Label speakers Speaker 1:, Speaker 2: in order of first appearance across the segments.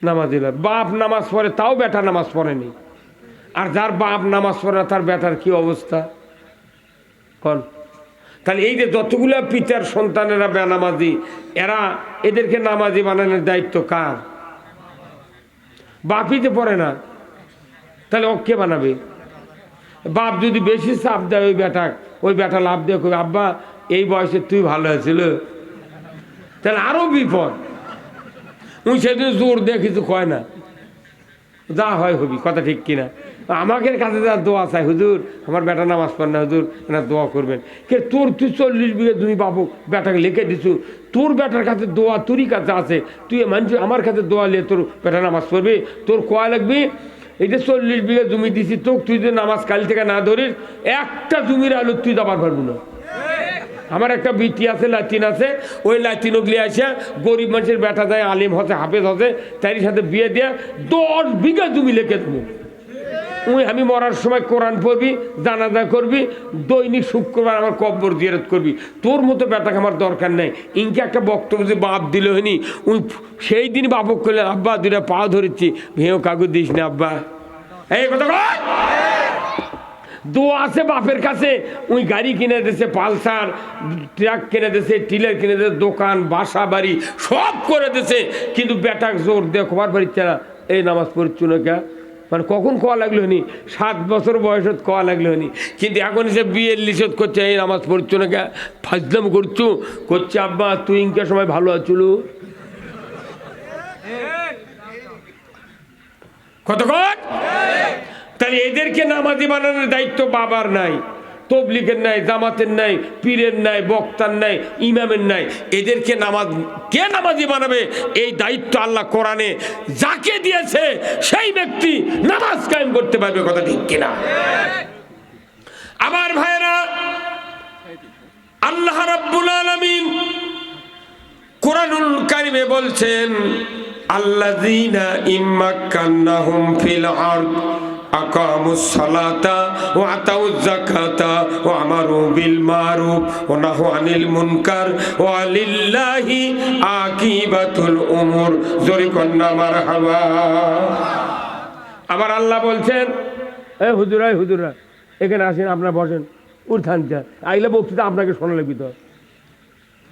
Speaker 1: নামাজি না, বাপ নামাজ পড়ে তাও বেটা নামাজ পড়েনি। আর যার বাপ নামাজ পড়ে না তার বেটার কি অবস্থা কন? তাহলে এই যে যতগুলো পিতার সন্তানেরা বেনামাজি, এরা এদেরকে নামাজি বানানোর দায়িত্ব কার? বাপই তো পড়ে না, তাহলে ও কে বানাবে? বাপ যদি বেশি চাপ দেয় ওই বেটা লাভ দিয়ে কই আব্বা এই বয়সে তুই ভালো হয়েছিল, তাহলে আরো বিপদ। উনি সেদিন জোর দিয়ে কিছু কয় না, যা হয় হবি, কথা ঠিক কিনা? আমাদের কাছে যা দোয়া চাই, হুজুর আমার বেটা নামাজ পড়ে না, হুজুর না দোয়া করবেন। কে তোর তুই 40 বিঘে তুমি বাবু বেটাকে লিখে দিছু, তোর বেটার কাছে দোয়া তোরই কাছে আছে, তুই মানুষ আমার কাছে দোয়া নিয়ে তোর বেটা নামাজ পড়বি, তোর কোয়া লাগবি। এই যে 40 বিঘে জমি দিছি তো, তুই যদি নামাজ কাল থেকে না ধরিস একটা জমির আলু তুই দাবার পারবি না। আমার একটা বিটি আছে, লাতিন আছে, ওই লাতিন ওগলি আসে গরিব মানুষের বেটা যায়, আলিম হচ্ছে, হাফেজ হচ্ছে, তারই সাথে বিয়ে দিয়ে 10 বিঘা জমি লেখে দেবো। আমি মরার সময় কোরআন পড়বি, জানাজা করবি, দৈনিক শুক্রবার আমার কব্বর জিয়ারত করবি। তোর মতো বেটাকে আমার দরকার নেই। ইনকে একটা বক্তব্য যে বাপ দিল হয়নি, উনি সেই দিন বাপক করলেন আব্বা দুটা পা ধরেছি, ভেঁও কাগজ দিস না আব্বা, এই কথা দোয়া আছে বাপের কাছে। ওই গাড়ি কিনে দিয়েছে, পালসার ট্রাক কিনে দিয়েছে, টিলার কিনে দিয়েছে, দোকান বাসা বাড়ি সব করে দিয়েছে, কিন্তু বেটাক জোর দিয়ে খোয়ার বাড়িতে না, এই নামাজ পড়ছো না কে? মানে কখন কোয়া লাগলো হনি? 7 বছর বয়সত কোয়া লাগলো হনি, কিন্তু এখন সে বিয়ের লিশত করছে, এই নামাজ পড়ছো না কে? ফাজলাম করছো, করছে আব্বা তুই ইনকে সময় ভালো আছিল কতক্ষণ। তাহলে এদেরকে নামাজি বানানোর দায়িত্ব বাবার নাই, তবলিগের নাই, জামাতের নাই, পীরের নাই, বক্তার নাই, ইমামের নাই। এদেরকে কে নামাজি বানাবে? এই দায়িত্ব আল্লাহ কোরআনে যাকে দিয়েছে সেই ব্যক্তি নামাজ কায়েম করতে পারবে, কথা ঠিক কিনা? আমার ভাইরা, আল্লাহ রাব্বুল আলামিন কোরআনুল কারিমে বলছেন আল্লাযীনা ইম্মাক্কান্নাহুম ফিল আরদ আকামুস সালাতা ওয়া আতাউয যাকাতা ওয়া আমারু বিল মারুফ ওয়া নাহু আনিল মুনকার ওয়া লিল্লাহি আকিবাতুল উমুর। জোরে কন্না মারহাবা। আবার আল্লাহ বলছেন, এই হুজুরা এখানে আসেন, আপনারা বসেন, উঠান যা আইলে বক্তৃতা আপনাকে শোনা লাগবে তো,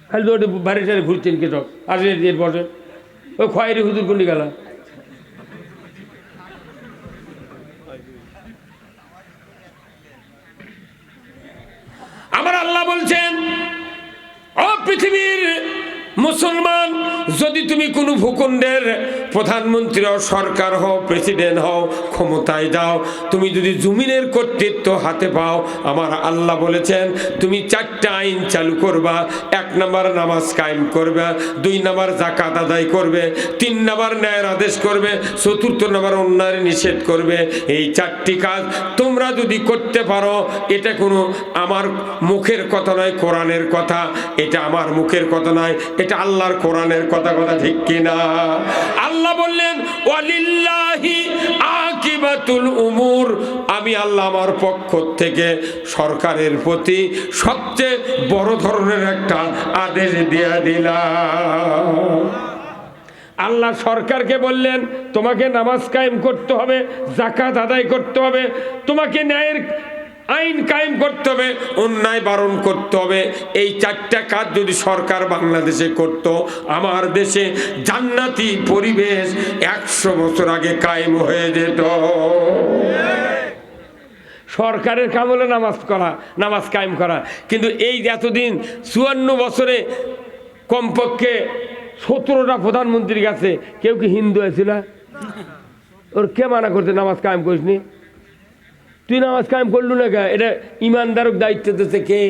Speaker 1: খালি তো বাড়ি সারি ঘুরছেন কে সব, আসেন এর বসেন। ওই খয়েরি হুজুর কোনটি গেল? আমার আল্লাহ বলছেন, ও পৃথিবীর মুসলমান, যদি তুমি কোনো ভূখণ্ডের প্রধানমন্ত্রী হও, সরকার হও, প্রেসিডেন্ট হও, ক্ষমতায় যাও, তুমি যদি জমিনের কর্তৃত্ব হাতে পাও, আমার আল্লাহ বলেছেন তুমি 4টা আইন চালু করবা। 1 নম্বর নামাজ কায়েম করবে, 2 নম্বর যাকাত আদায় করবে, 3 নম্বর ন্যায়ের আদেশ করবে, 4 নম্বর অন্যায় নিষেধ করবে। এই 4টি কাজ তোমরা যদি করতে পারো, এটা কোনো আমার মুখের কথা নয়, কোরআনের কথা। এটা আমার মুখের কথা নয়, এটা আল্লাহর কোরআনের কথা, কথা ঠিক কিনা? আল্লাহ বললেন ওয়ালিল্লাহি আকিবাতুল উমুর, আমি আল্লাহ আমার পক্ষ থেকে সরকারের প্রতি সবচেয়ে বড় ধরনের একটা আদেশ দিয়ে দিলাম। আল্লাহ সরকারকে বললেন তোমাকে নামাজ কায়েম করতে হবে, যাকাত আদায় করতে হবে, তোমাকে ন্যায়ের আইন কায়েম করতে হবে, অন্যায় বারণ করতে হবে। এই 4টা কাজ যদি সরকার বাংলাদেশে করত, আমার দেশে জান্নাতি পরিবেশ 100 বছর আগে কায়েম হয়ে যেত। সরকারের কাম হলো নামাজ কায়েম করা, কিন্তু এই এতদিন 54 বছরে কমপক্ষে 17টা প্রধানমন্ত্রীর কাছে কেউ কি হিন্দু হয়েছিল? ওর কে মানা করছে নামাজ কায়েম করিসনি? তুই নামাজ কায়েম করলু না কে? এটা ইমানদারক দায়িত্ব দিচ্ছে কে?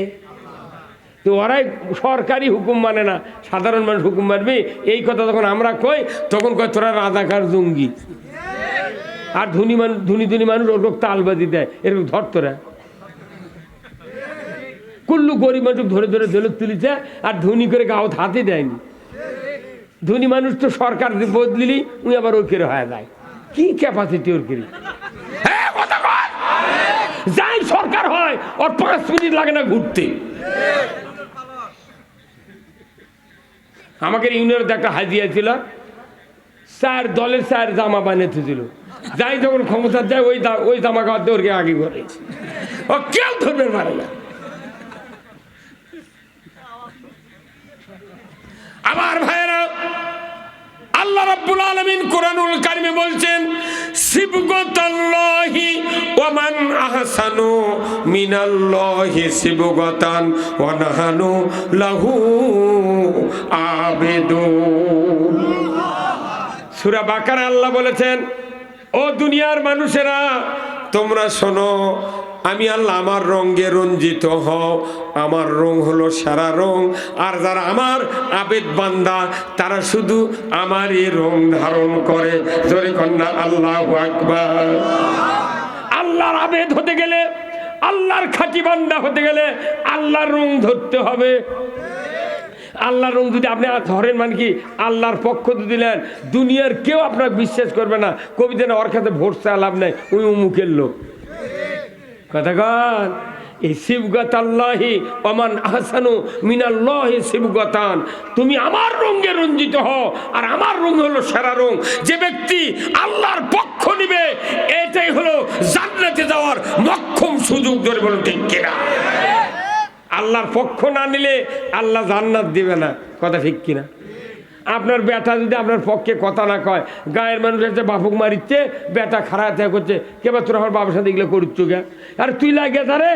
Speaker 1: তো ওরাই সরকারি হুকুম মানে না, সাধারণ মানুষ হুকুম মানবি। এই কথা যখন আমরা কই, তখন কয় তোরা রাজাকার জঙ্গি। আর ধনী মানুষ ওর তালবাজি দেয়, এরকম ধর তোরা কুল্লু গরিব মানুষ ধরে জেলত তুলিছে, আর ধনী করে গাঁত হাতে দেয়নি। ধনী মানুষ তো সরকার বদলিলি উনি আবার ওর কেড়ে হয়ে যায়। কি ক্যাপাসিটি ওর কেড়ে? যাই সরকার হয় ওর 5 মিনিট লাগে না ঘুরতে। আমাকে ইউনিয়নের একটা হাজিয়া ছিল, চার দলের চার জামা বানিয়েছিল, যাই যখন ক্ষমতা যায় ওই জামা কাপড় ওরকে আগে করে, ও কেউ ধরবে পারে না। আমার ভাইয়েরা, আল্লাহ রাব্বুল আলামিন কোরআনুল কারিমে বলছেন, সিবগাতাল্লাহি ওয়া মান আহসানু মিনাল্লাহি সিবগাতান ওয়া নাহানু লাহু আবিদুন। সূরা বাকারা আল্লাহ বলেছেন, ও দুনিয়ার মানুষেরা তোমরা শোনো, আমি আল্লাহ আমার রঙে রঞ্জিত হও, আমার রং হলো সারা রং, আর যারা আমার আবেদ বান্দা তারা শুধু আমারই রং ধারণ করে। জোরে কন্যা আল্লাহু আকবার। আল্লাহর আবেদ হতে গেলে, আল্লাহর খাঁটি বান্দা হতে গেলে আল্লাহর রং ধরতে হবে। আল্লাহর রং যদি আপনি ধরেন, মানে কি আল্লাহর পক্ষ দিলেন, দুনিয়ার কেউ আপনাকে বিশ্বাস করবে না। কবিতা না, ওর কাছে ভোট চাওয়া লাভ নাই, ওই অমুকের লোক। কথা কন, এই সিবগাতাল্লাহি ওয়া মান আহসানু মিনাল্লাহি সিবগাতান, তুমি আমার রঙে রঞ্জিত হও, আর আমার রং হলো সেরা রং। যে ব্যক্তি আল্লাহর পক্ষ নিবে, এটাই হলো জান্নাতে যাওয়ার মক্ষম সুযোগ। ধরে বলুন ঠিক কিনা? আল্লাহর পক্ষ না নিলে আল্লাহ জান্নাত দিবে না। কথা ঠিক কিনা? আপনার বেটা যদি আপনার পক্ষে কথা না কয়, গায়ের মানুষ একটা বাপক মারিচ্ছে, বেটা খারাপ থেকে করছে, কেবার তোর আমার বাবার সাথে এগুলো করছো গে? আর তুই লাগে তারে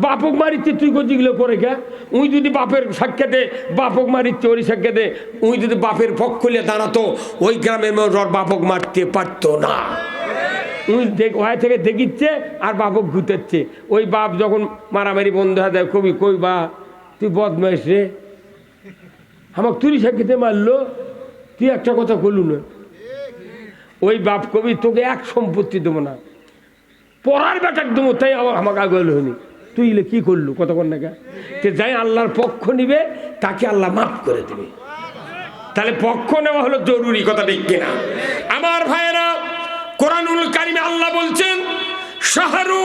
Speaker 1: বাপক মারিচ্ছে, তুই করছি এগুলো করে গে? উই যদি বাপের সাক্ষাতে বাপক মারিচ্ছে, ওই সাক্ষাতে উই যদি বাপের পক্ষ নিয়ে দাঁড়াতো, ওই গ্রামের মানুষ ওর বাপক মারতে পারতো না। উই ওই থেকে দেখিচ্ছে আর বাপক ঘুরতেছে। ওই বাপ যখন মারামারি বন্ধ হয়ে যায়, কবি কই বা তুই বদমাইশ রে, আমাকে তুই সাক্ষাতে মারলো, তুই একটা কথা বললু না। ওই বাপ কবি তোকে এক সম্পত্তি দেবো না, পড়ার বেটা দেবো, তাই আমাকে আগে হয়নি, তুই ইলে কি করলু? কত কর না যাই আল্লাহর পক্ষ নিবে তাকে আল্লাহ মাফ করে দেবে। তাহলে পক্ষ নেওয়া হলো জরুরি। কথা ঠিক কিনা? আমার ভাইয়েরা, কোরআনুল কারিমে আল্লাহ বলছেন, শাহরু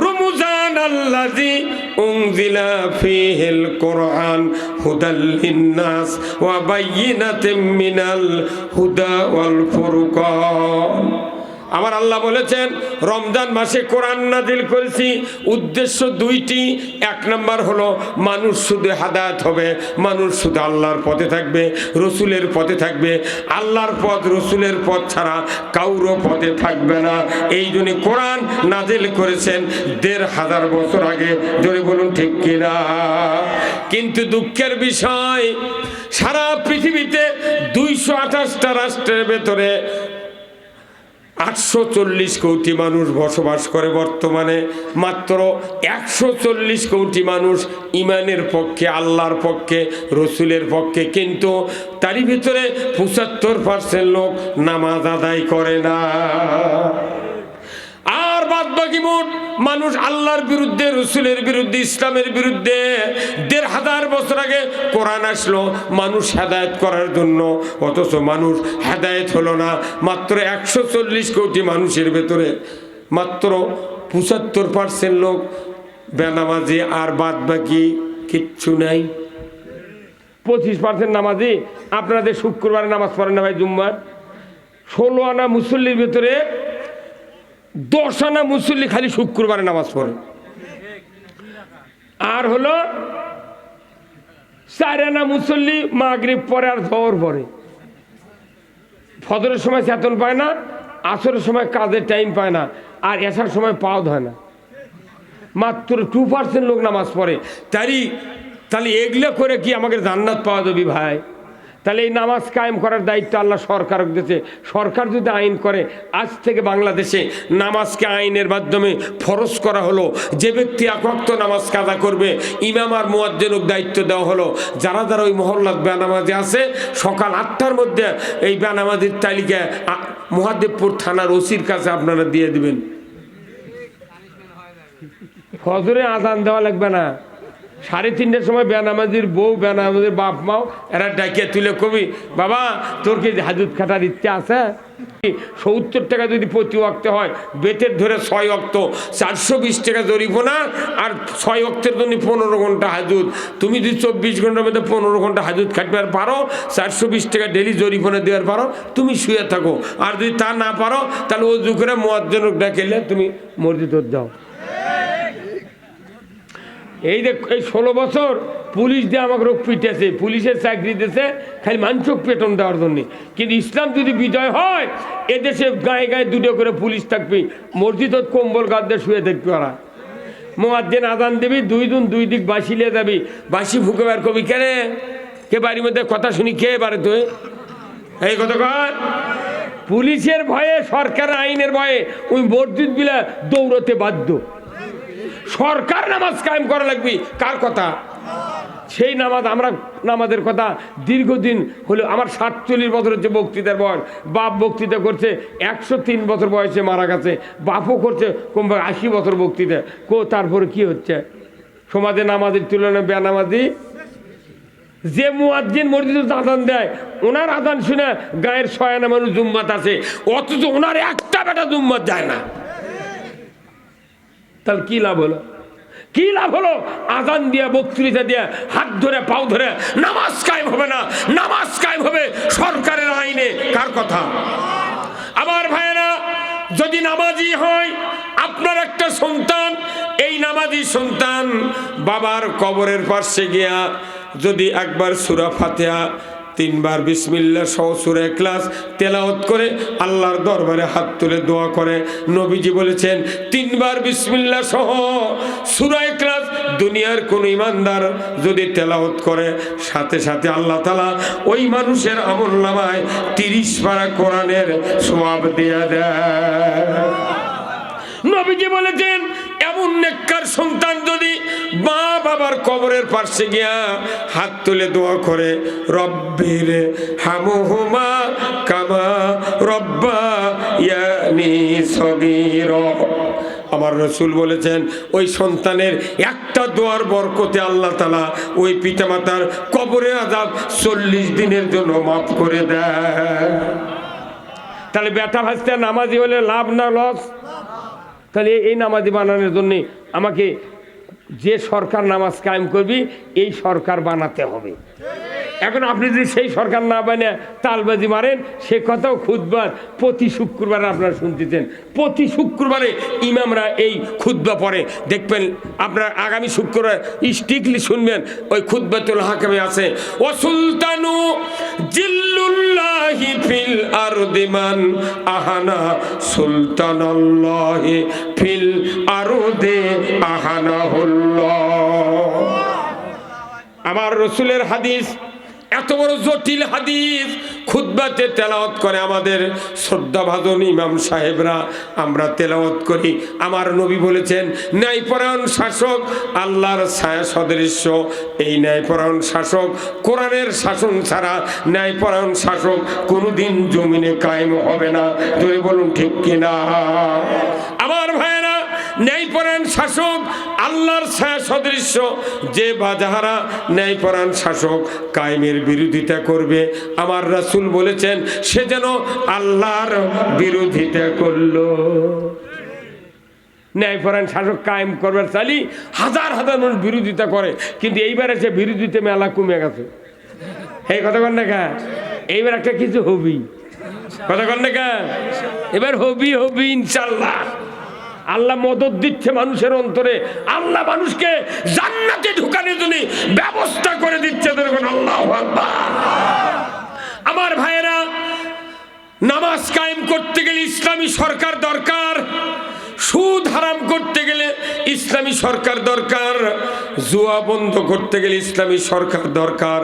Speaker 1: রমজান আল্লাযী উনজিলা ফীহিল কুরআন হুদাল লিন্নাস ওয়া বায়্যিনাতিম মিনাল হুদা ওয়াল ফুরকান। আমার আল্লাহ বলেছেন, রমজান মাসে কোরআন নাজিল করেছি, উদ্দেশ্য দুইটি। এক নাম্বার হলো মানুষ শুধু হাদায়াত হবে, মানুষ শুধু আল্লাহর পথে থাকবে, রসুলের পথে থাকবে। আল্লাহর পথ রসুলের পথ ছাড়া কাউরও পথে থাকবে না। এই জন্য কোরআন নাজিল করেছেন ১৫০০ বছর আগে। জোরে বলুন ঠিক কিনা? কিন্তু দুঃখের বিষয়, সারা পৃথিবীতে ২২৮টা রাষ্ট্রের ভেতরে ৮৪০ কোটি মানুষ বসবাস করে। বর্তমানে মাত্র ১৪০ কোটি মানুষ ইমানের পক্ষে, আল্লাহর পক্ষে, রসুলের পক্ষে। কিন্তু তারই ভিতরে ৭৫% লোক নামাজ আদায় করে না। আর বাদ বাকি মোট মানুষ আল্লাহর বিরুদ্ধে, রসুলের বিরুদ্ধে, ইসলামের বিরুদ্ধে। ১৫০০ বছর আগে কোরআন আসলো মানুষ হেদায়েত করার জন্য, অথচ মানুষ হেদায়েত হলো না। মাত্র ১৪০ কোটি মানুষের ভেতরে মাত্র ৭৫% লোক বেনামাজি, আর বাদ বাকি কিচ্ছু নাই। 25% নামাজি আপনাদের শুক্রবারে নামাজ পড়েন না ভাই, জুম্মার। ১৬ আনা মুসল্লির ভেতরে 10 আনা মুসল্লি খালি শুক্রবারে নামাজ পড়ে, আর হলো 4 আনা মুসল্লি মাগরিব পরে আর জোহর পরে। ফজরের সময় চেতন পায় না, আসরের সময় কাজের টাইম পায় না, আর এসার সময় পাওয়া হয় না। মাত্র 2% লোক নামাজ পড়ে। তাহলে এগুলো করে কি আমাকে জান্নাত পাওয়া যাবে ভাই? তাহলে এই নামাজ কায়েম করার দায়িত্ব আল্লাহ সরকার দিয়েছে। সরকার যদি আইন করে, আজ থেকে বাংলাদেশে নামাজকে আইনের মাধ্যমে ফরজ করা হলো। যে ব্যক্তি ১ ওয়াক্ত নামাজ কাজা করবে, ইমাম আর মুয়াজ্জিনকে দায়িত্ব দেওয়া হলো। যারা যারা ওই মহল্লার বেনামাজি আছে, সকাল ৮টার মধ্যে এই বেনামাজির তালিকা মহাদেবপুর থানার ওসির কাছে আপনারা দিয়ে দিবেন। ফজরে আজান দেওয়া লাগবে না, 3:30টার সময় বেনামাজির বউ বেনামাজির বাপ মাও এরা ডাকিয়ে তুলে কবি, বাবা তোর কি হাজুত খাটার ইচ্ছা আছে? 70 টাকা যদি প্রতি ওয়াক্তে হয়, বেতের ধরে 6 ওয়াক্ত 420 টাকা জরিমানা, আর 6 ওয়াক্তের জন্য 15 ঘন্টা হাজুত। তুমি যদি 24 ঘন্টার মধ্যে 15 ঘন্টা হাজুত খাটতে পারো, 420 টাকা ডেলি জরিমানা দেওয়ার পারো, তুমি শুয়ে থাকো। আর যদি তা না পারো, তাহলে ওযু করে মুয়াজ্জিন ডাকিলে তুমি মসজিদে যাও। এই দেখ, এই 16 বছর পুলিশ দিয়ে আমাকে রোগ পিটেছে, পুলিশের চাকরি দিয়েছে খালি মানসিক বেতন দেওয়ার জন্য। কিন্তু ইসলাম যদি বিজয় হয়, এদেশে গায়ে গায়ে 2টো করে পুলিশ থাকবে, মসজিদত কম্বল গাদ্দে শুয়ে থাকবে। ওরা মুয়াজ্জিন আজান দেবি, 2 দিক বাঁশি লিয়ে যাবি, বাঁশি ফুকে বার কবি, কেনে কে বাড়ির মধ্যে কথা শুনি কে বারে তুই এই কথা কর। পুলিশের ভয়ে, সরকারের আইনের ভয়ে ওই মসজিদ বিলা দৌড়তে বাধ্য। সরকার নামাজ কায়েম করা লাগবে, কার কথা? সেই নামাজ। আমরা নামাজের কথা দীর্ঘদিন হলো, আমার 47 বছর হচ্ছে বক্তৃতার বয়স। বাপ বক্তৃতা করছে 103 বছর বয়সে মারা গেছে, বাপও করছে কমবে 80 বছর বক্তৃতা। তারপরে কি হচ্ছে? সমাজে নামাজের তুলনায় বেনামাজি। যে মুয়াজ্জিন মসজিদে আযান দেয়, ওনার আযান শুনে গায়ের 6 মানুষ জুম্মাত আছে, অথচ ওনার একটা বেটা জুম্মাত যায় না। তাহলে কি লাভ হলো? কি লাভ হলো? আজান দিয়া, বক্তৃতা দিয়া, হাত ধরে পাও ধরে নামাজ কায়েম হবে না। নামাজ কায়েম হবে সরকারের আইনে, কার কথা? আমার ভাইয়েরা, যদি নামাজি হয় আপনার একটা সন্তান, এই নামাজি সন্তান বাবার কবরের পাশে গিয়া যদি একবার সূরা ফাতিহা, 3 বার বিসমিল্লাহ সহ সূরা ইখলাস তেলাওয়াত করে আল্লাহর দরবারে হাত তুলে দোয়া করে, নবীজি বলেছেন 3 বার বিসমিল্লাহ সহ সূরা ইখলাস দুনিয়ার কোন ইমানদার যদি তেলাওয়াত করে, সাথে সাথে আল্লাহ তাআলা ওই মানুষের আমলনামায় 30 পারা কোরআনের সওয়াব দিয়ে দেয়। নবীজি বলেছেন, এমন নেককার সন্তান যদি মা বাবার কবরের পাশে গিয়া হাত তুলে দোয়া করে, রব্বির হামহুমা কামা রব্বায়ানি সগীরা, আমার রাসূল বলেছেন ওই সন্তানের একটা দোয়ার বরকতে আল্লাহ তাআলা ওই পিতামাতার কবরের আযাব 40 দিনের জন্য মাফ করে দেয়। তাহলে বেটা ভাস্তা নামাজি হলে লাভ না লস? তাহলে এই নামাজি বানানোর জন্যে আমাকে যে সরকার নামাজ কায়েম করবি, এই সরকার বানাতে হবে। এখন আপনি যদি সেই সরকার না বানিয়ে তালবাজি মারেন, সে কথাও খুতবার প্রতি শুক্রবারে আপনারা শুনতেছেন। প্রতি শুক্রবারে ইমামরা এই খুতবা পড়ে, দেখবেন আপনারা আগামী শুক্রবার স্ট্রিক্টলি শুনবেন। ওই খুতবাতুল হাকামে আছে, ও সুলতানু জিল্লুল্লাহি ফিল আরদি মান আহানা সুলতানাল্লাহি ফিল আরদি আহানাহুল্লাহ। আমার রাসূলের হাদিস, এত বড় জটিল হাদিস খুতবাতে তেলাওয়াত করে আমাদের শ্রদ্ধাভাজন ইমাম সাহেবরা, আমরা তেলাওয়াত করি। আমার নবী বলেছেন, ন্যায়পরায়ণ শাসক আল্লাহর ছায়া সদৃশ্য। এই ন্যায়পরায়ণ শাসক, কোরআনের শাসন ছাড়া ন্যায়পরায়ণ শাসক কোনোদিন জমিনে কায়েম হবে না। যদি বলুন ঠিক কিনা? আমার ভাইয়েরা, ন্যায়পরায়ণ শাসক আল্লাহর ছায়া সদৃশ্য। যে বাজাহারা ন্যায়পরায়ণ শাসক কায়েমের বিরোধিতা করবে, আমার রাসূল বলেছেন সে যেন আল্লাহর বিরোধিতা করলো। ন্যায়পরায়ণ শাসক কায়েম করবার চালি হাজার হাজার মানুষ বিরোধিতা করে, কিন্তু এইবারে সে বিরোধিতা মেলা কমে গেছে। এই কথা কন না কা? এইবার একটা কিছু হবি, কথা কন না কা? এবার হবি হবি ইনশাআল্লাহ। আল্লাহ মদত দিচ্ছে মানুষের অন্তরে, আল্লাহ মানুষকে জান্নাতে ঢুকানোর জন্য ব্যবস্থা করে দিচ্ছে। আল্লাহু আকবার। আমার ভাইয়েরা, নামাজ কায়েম করতে গেলে ইসলামী সরকার দরকার, সুদ হারাম করতে গেলে ইসলামী সরকার দরকার, জুয়া বন্ধ করতে গেলে ইসলামী সরকার দরকার,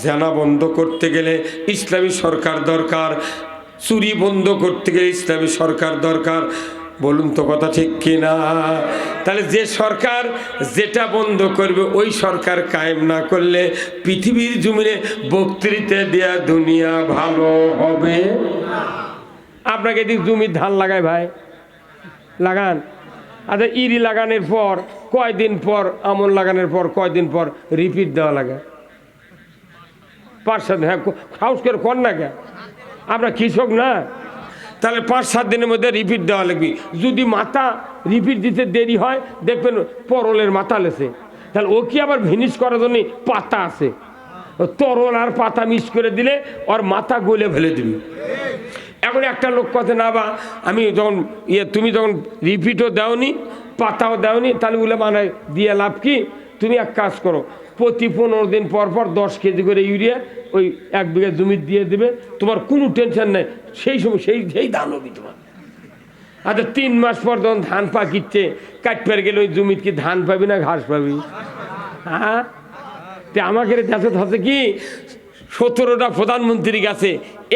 Speaker 1: জেনা বন্ধ করতে গেলে ইসলামী সরকার দরকার, চুরি বন্ধ করতে গেলে ইসলামী সরকার দরকার। বলুন তো কথা ঠিক কিনা? তাহলে যে সরকার যেটা বন্ধ করবে, ওই সরকার কায়েম না করলে পৃথিবীর জমিনে বক্তৃতা দেয়া দুনিয়া ভালো হবে। আপনাকে এদিক জমির ধান লাগায় ভাই, লাগান। আচ্ছা ইরি লাগানোর পর কয়দিন পর আমন লাগানোর পর কয়দিন পর রিপিট দেওয়া লাগে 5-7 হ্যাঁ হাউস করে কর না কে আমরা কৃষক না তাহলে 5-7 দিনের মধ্যে রিপিট দেওয়া লাগবে যদি মাথা রিপিট দিতে দেরি হয় দেখবেন পরলের মাথা লেছে তাহলে ও কি আবার ভিনিশ করার জন্য পাতা আছে তরল আর পাতা মিক্স করে দিলে ওর মাথা গলে ফেলে দিবি এখন একটা লোক কথা না বা আমি যখন তুমি যখন রিপিটও দাওনি পাতাও দাওনি তাহলে বলে মানে দিয়ে লাভ কি তুমি এক কাজ করো প্রতি 15 দিন পর পর 10 কেজি করে ইউরিয়া ওই 1 বিঘা জমি দিয়ে দেবে তোমার কোনো টেনশন নেই সেই সময় সেই ধান হবে তোমার আচ্ছা 3 মাস পর যখন ধান পাকিচ্ছে কাটপের গেলে ওই জমিতে কি ধান পাবি না ঘাস পাবি হ্যাঁ আমাকে দেশে হচ্ছে কি 17টা প্রধানমন্ত্রী গেছে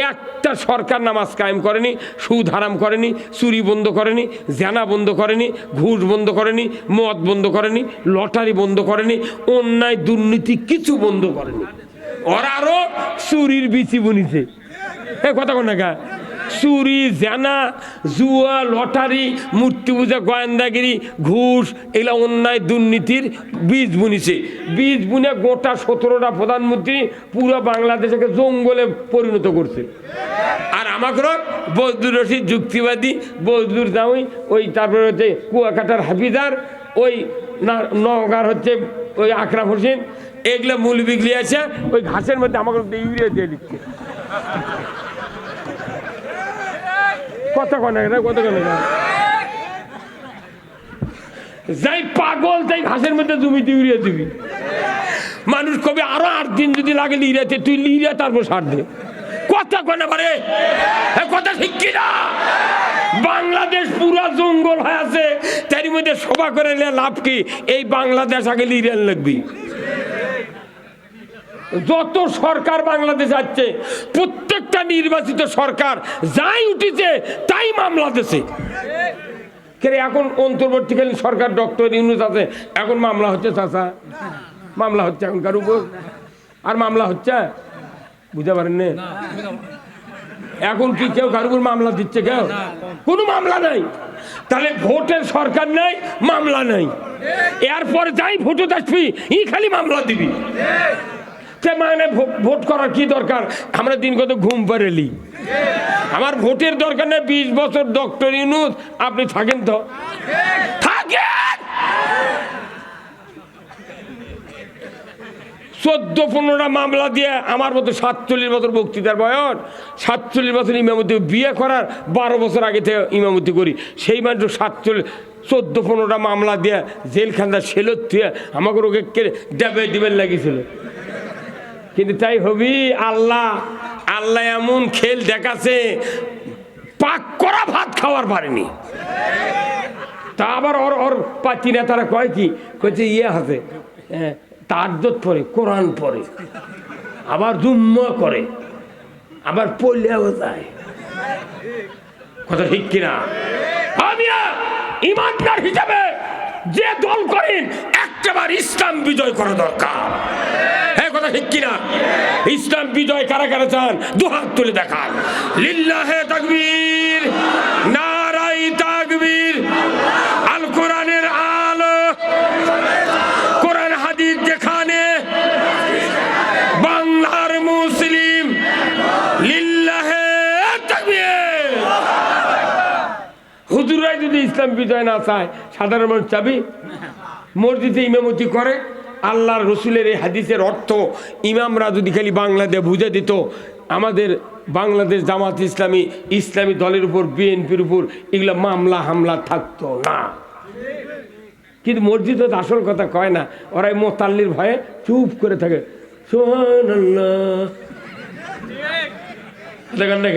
Speaker 1: একটা সরকার নামাজ কায়েম করেনি সুদ হারাম করেনি চুরি বন্ধ করেনি জেনা বন্ধ করেনি ঘুষ বন্ধ করেনি মদ বন্ধ করেনি লটারি বন্ধ করেনি অন্যায় দুর্নীতি কিছু বন্ধ করেনি ওরা আরো চুরির বিচি বুনিছে এ কথা কোন না চুরি জেনা জুয়া লটারি মূর্তি পূজা গোয়েন্দাগিরি ঘুষ এগুলা অন্যায় দুর্নীতির বীজ বুনিছে বীজ বুনে গোটা 17টা প্রধানমন্ত্রী পুরো বাংলাদেশকে জঙ্গলে পরিণত করছে আর আমাকে বজলুর রশিদ যুক্তিবাদী বজলুর দাওই ওই তারপরে হচ্ছে কুয়াকাটার হাফিজার ওই নওগাঁর হচ্ছে ওই আকরাম হোসেন এগুলো মূল বিগলি আছে ওই ঘাসের মধ্যে আমাকে ইউরিয়া দিয়ে দিচ্ছে যাই পাগল তাই ঘাসের মধ্যে জমিতে ইউরিয়া দিবি মানুষ কবে আরো 8 দিন যদি লাগে লিরিয়াতে তুই লিরিয়া তারপর সার দে কথা কনে পারে কথা ঠিক কিনা বাংলাদেশ পুরা জঙ্গল হয়ে আছে তারই মধ্যে সভা করে লাভ কি এই বাংলাদেশ আগে লিরিয়ান লাগবি যত সরকার বাংলাদেশ আছে প্রত্যেকটা নির্বাচিত সরকার যাই উঠেছে তাই মামলা দিছে এখন অন্তর্বর্তীকালীন সরকার ডক্টর ইউনূস আছে এখন মামলা হচ্ছে চাচা মামলা হচ্ছে এখনকার উপর আর মামলা হচ্ছে বুঝতে পারেন না এখন কি কেউ কার উপর মামলা দিচ্ছে কেউ কোনো মামলা নাই তাহলে ভোটের সরকার নাই মামলা নাই এরপরে যাই ভোটে আসবি ই খালি মামলা দিবি মানে ভোট করার কি দরকার আমরা দিন কত ঘুম পারেলি আমার ভোটের দরকার নেই 20 বছর ডক্টর ইউনূস আপনি থাকেন তো থাকেন 14-15টা মামলা দিয়ে আমার মতো 47 বছর বক্তৃতার বয়স 47 বছর ইমামতি বিয়ে করার 12 বছর আগে থেকে ইমামতি করি সেই মানুষ 14-15টা মামলা দিয়ে জেলখানা সেলত দিয়ে আমাকে ওকে দিবেন লাগিয়েছিল কিন্তু তাই হবি আল্লাহ আল্লাহ এমন খেল দেখাছে পাক করা ভাত খাওয়ার পারেনি তা আবার ওর পাতি না তারা কয় কি কইছে আছে তাজ্জুদ পড়ে কোরআন পড়ে আবার জুম্মা করে আবার পড়লেও যায় কথা ঠিক কিনা আমি ইমানদার হিসাবে যে দল করেন একটাবার ইসলাম বিজয় করা দরকার কথা ঠিক কিনা ইসলাম বিজয় কারা কারা চান দুহাত তুলে দেখান লিল্লাহে তাকবীর নারাই তাকবীর আল কোরআনের আলো কোরআন হাদিস যেখানে বাংলার মুসলিম লিল্লাহে তাকবীর হুজুরাই যদি ইসলাম বিজয় না চায় সাধারণ মানুষ চাবি মসজিদে ইমামতি করে আল্লাহর রসুলের এই হাদিসের অর্থ ইমামরা যদি খালি বাংলাদেশ বুঝে দিত আমাদের বাংলাদেশ জামাত ইসলামী ইসলামী দলের উপর বিএনপির উপর এগুলো মামলা হামলা থাকতো না কিন্তু মসজিদে তো আসল কথা কয় না ওরাই মোতাল্লির ভয়ে চুপ করে থাকে সুবহানাল্লাহ দেখেন না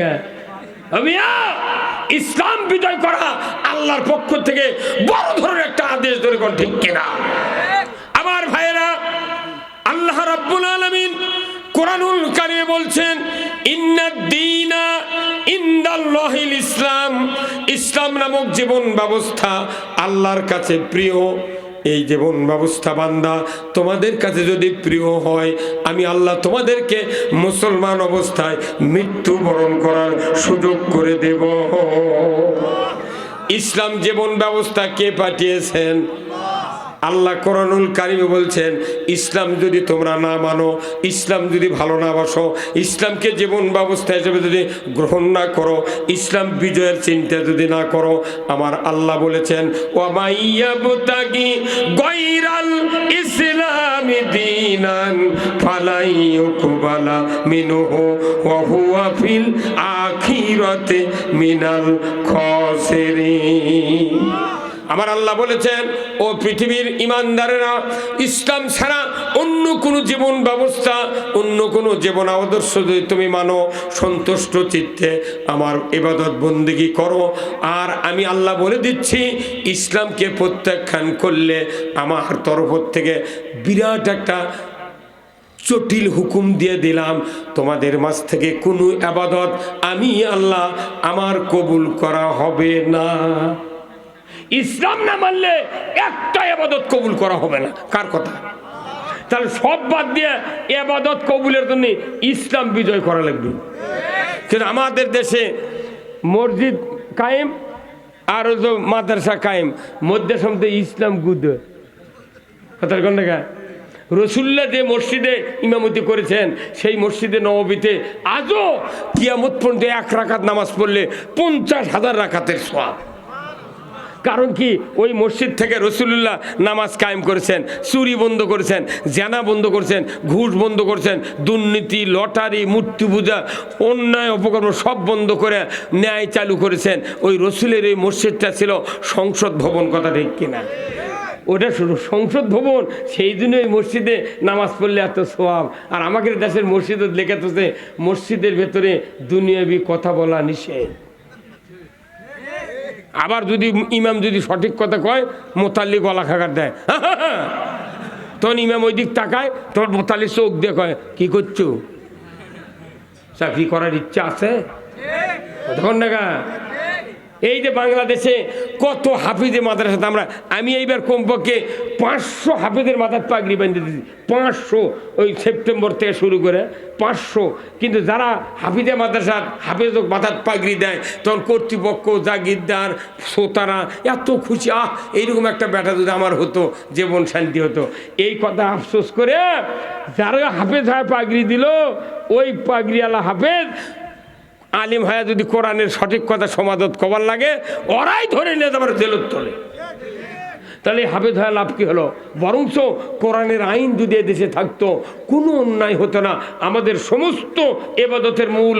Speaker 1: ইসলাম বিজয় করা আল্লাহর পক্ষ থেকে বড় ধরনের একটা আদেশ ধরে কোন ঠিক কিনা আমার ভাইয়েরা আল্লাহ রাব্বুল আলামিন কোরআনুল কারীমে বলছেন ইন্নাদ-দীনা ইনদাল্লাহিল ইসলাম ইসলাম নামক জীবন ব্যবস্থা আল্লাহর কাছে প্রিয় এই জীবন ব্যবস্থা বান্দা তোমাদের কাছে যদি প্রিয় হয় আমি আল্লাহ তোমাদেরকে মুসলমান অবস্থায় মৃত্যুবরণ করার সুযোগ করে দেব ইসলাম জীবন ব্যবস্থা কে পাঠিয়েছেন? আল্লাহ কোরআনুল কারিমে বলছেন, ইসলাম যদি তোমরা না মানো, ইসলাম যদি ভালো না বাসো, ইসলামকে জীবন ব্যবস্থা হিসেবে যদি গ্রহণ না করো, ইসলাম বিজয়ের চিন্তা যদি না করো, আমার আল্লাহ বলেছেন ওয়া ইয়াবতাগি গায়রাল ইসলামি দীনান ফালাই ইউকবালা মিনহু ওয়া হুয়া ফিল আখিরাতি মিনাল খাসিরিন। আমার আল্লাহ বলেছেন, ও পৃথিবীর ইমানদারেরা, ইসলাম ছাড়া অন্য কোনো জীবন ব্যবস্থা, অন্য কোনো জীবন আদর্শ যদি তুমি মানো, সন্তুষ্ট চিত্তে আমার ইবাদত বন্দেগী করো। আর আমি আল্লাহ বলে দিচ্ছি, ইসলামকে প্রত্যাখ্যান করলে আমার তরফ থেকে বিরাট একটা জটিল হুকুম দিয়ে দিলাম, তোমাদের মাঝ থেকে কোনো ইবাদত আমি আল্লাহ আমার কবুল করা হবে না। ইসলাম না মানলে একটা ইবাদত কবুল করা হবে না। কার কথা? তাহলে সব বাদ দিয়ে ইবাদত কবুলের জন্য ইসলাম বিজয় করা লাগবে। কিন্তু আমাদের দেশে মসজিদ কায়েম আর মাদ্রাসা কায়েম, মধ্যে সম্বন্ধে ইসলাম গুদ কথার কোন দেখা। রসুল্লাহ যে মসজিদে ইমামতি করেছেন, সেই মসজিদে নববীতে আজও কিয়ামত পর্যন্ত 1 রাকাত নামাজ পড়লে 50,000 রাকাতের সওয়াব। কারণ কি? ওই মসজিদ থেকে রসুল্লাহ নামাজ কায়েম করেছেন, চুরি বন্ধ করেছেন, জেনা বন্ধ করেছেন, ঘুষ বন্ধ করেছেন, দুর্নীতি, লটারি, মূর্তি পূজা, অন্যায় অপকর্ম সব বন্ধ করে ন্যায় চালু করেছেন। ওই রসুলের এই মসজিদটা ছিল সংসদ ভবন, কথা ঠিক কিনা? ওটা শুধু সংসদ ভবন, সেই জন্য ওই মসজিদে নামাজ পড়লে এত সওয়াব। আর আমাদের দেশের মসজিদে লেখা তো মসজিদের ভেতরে দুনিয়াবি কথা বলা নিষেধ। আবার যদি ইমাম যদি সঠিক কথা কয়, মোতাল্লি গলা খাগার দেয়, তখন ইমাম ওই দিক তাকায়, তোর মোতাল্লি চোখ দিয়ে কয়, কি করছো? চাকরি করার ইচ্ছা আছে? তখন দেখা এই যে বাংলাদেশে কত হাফিজে মাদ্রাসা, আমি এইবার কমপক্ষে 500 হাফিজের মাথার পাগড়ি বেঁধে দিয়েছি। 500, ওই সেপ্টেম্বর থেকে শুরু করে 500। কিন্তু যারা হাফিজে মাদ্রাসার হাফিজ মাথার পাগড়ি দেয়, তখন কর্তৃপক্ষ, জাগিরদার, শ্রোতারা এত খুশি, এইরকম একটা ব্যাটা যদি আমার হতো, জীবন শান্তি হতো। এই কথা আফসোস করে যারা হাফেজ হয় পাগড়ি দিল, ওই পাগড়িওয়ালা হাফেজ আলিম ভাইয়া যদি কোরআনের সঠিক কথা সমাদত কবার লাগে, ওরাই ধরে নিয়ে যাবার জেলত তোলে। তাহলে হাফেজ হয়ে লাভ কি হলো? বরঞ্চ কোরআনের আইন যদি এদেশে থাকতো, কোনো অন্যায় হতো না। আমাদের সমস্ত ইবাদতের মূল